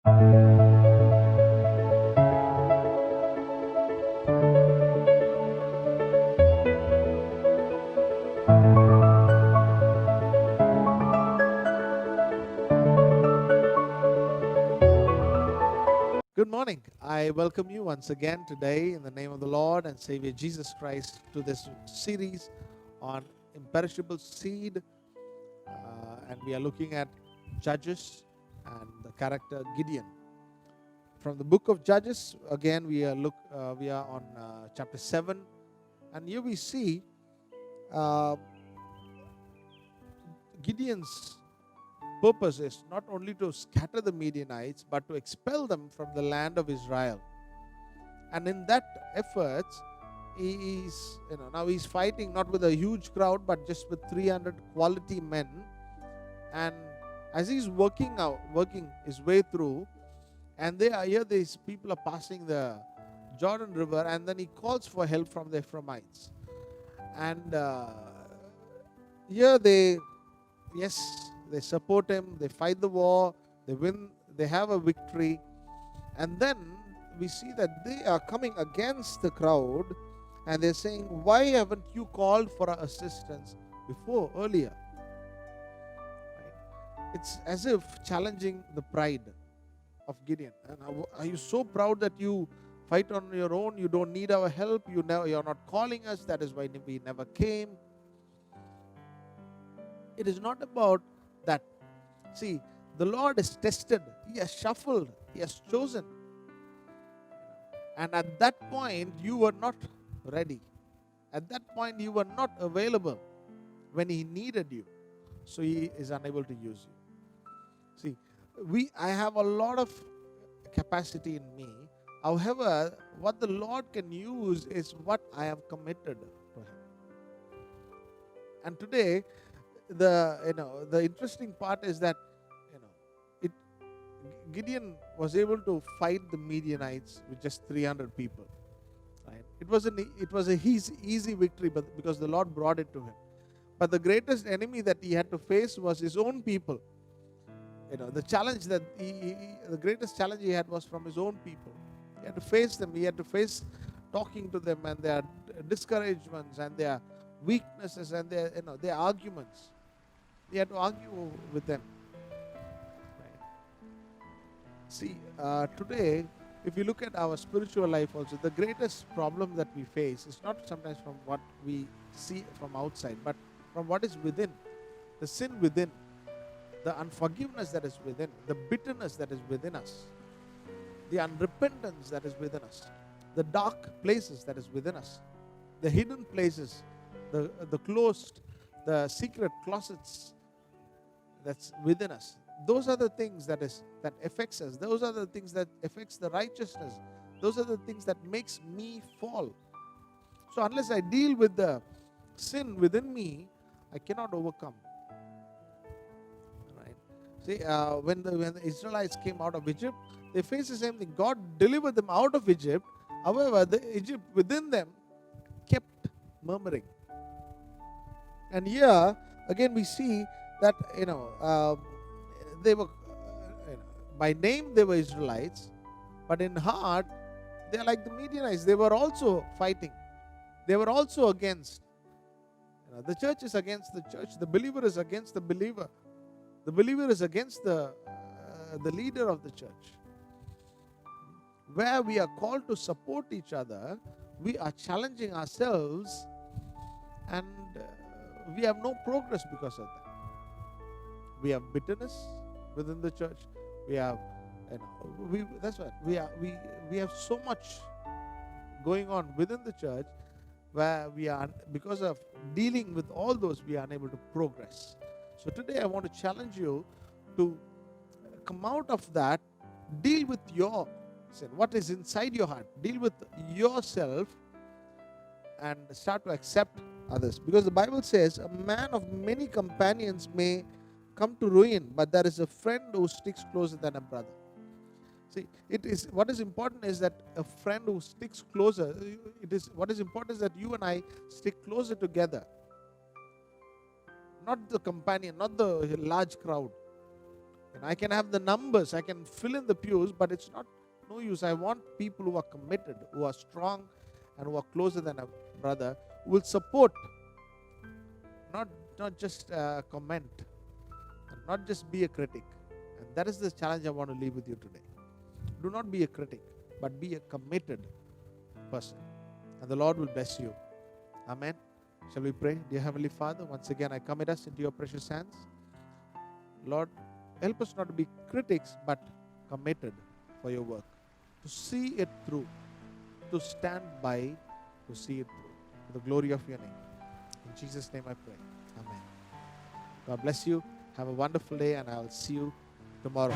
Good morning. I welcome you once again today in the name of the Lord and Savior Jesus Christ to this series on imperishable seed. And we are looking at Judges and the character Gideon. From the book of Judges, again, we are on chapter 7. And here we see uh, Gideon's purpose is not only to scatter the Midianites, but to expel them from the land of Israel. And in that effort, now he's fighting not with a huge crowd, but just with 300 quality men. And as he's working his way through, and these people are passing the Jordan River, and then he calls for help from the Ephraimites. And here they support him, they fight the war, they win, they have a victory. And then we see that they are coming against the crowd, and they're saying, why haven't you called for our assistance earlier? Right? It's as if challenging the pride of Gideon. And are you so proud that you fight on your own? You don't need our help. You're not calling us. That is why we never came. It is not about that. See, the Lord is tested. He has shuffled. He has chosen. And at that point, you were not ready. At that point, you were not available when He needed you. So He is unable to use you. See, I have a lot of capacity in me. However, what the Lord can use is what I have committed to Him. And today, the interesting part is that Gideon was able to fight the Midianites with just 300 people. Right? It was a easy victory, but because the Lord brought it to him. But the greatest enemy that he had to face was his own people. The challenge that the greatest challenge he had was from his own people. He had to face them. He had to face talking to them and their discouragements and their weaknesses and their arguments. He had to argue with them. Right? See, today, if you look at our spiritual life also, the greatest problem that we face is not sometimes from what we see from outside, but from what is within. The sin within. The unforgiveness that is within, the bitterness that is within us, the unrepentance that is within us, the dark places that is within us, the hidden places, the closed, the secret closets that's within us. Those are the things that affects us. Those are the things that affects the righteousness. Those are the things that makes me fall. So unless I deal with the sin within me, I cannot overcome. See, when the Israelites came out of Egypt, they faced the same thing. God delivered them out of Egypt. However, the Egypt within them kept murmuring. And here, again, we see that, they were, by name they were Israelites, but in heart, they are like the Midianites. They were also fighting. They were also against. The church is against the church. The believer is against the believer. The believer is against the leader of the church. Where we are called to support each other, we are challenging ourselves, and we have no progress because of that. We have bitterness within the church. We have, that's what we have so much going on within the church, where we are, because of dealing with all those, we are unable to progress. So today I want to challenge you to come out of that, deal with your sin, what is inside your heart, deal with yourself, and start to accept others. Because the Bible says, a man of many companions may come to ruin, but there is a friend who sticks closer than a brother. See, what is important is that a friend who sticks closer, what is important is that you and I stick closer together. Not the companion, not the large crowd. And I can have the numbers, I can fill in the pews, but it's not no use. I want people who are committed, who are strong, and who are closer than a brother, who will support, not just comment, and not just be a critic. And that is the challenge I want to leave with you today. Do not be a critic, but be a committed person. And the Lord will bless you. Amen. Shall we pray? Dear Heavenly Father, once again I commit us into your precious hands. Lord, help us not to be critics, but committed for your work. To see it through. To stand by, to see it through. For the glory of your name. In Jesus' name I pray. Amen. God bless you. Have a wonderful day, and I'll see you tomorrow.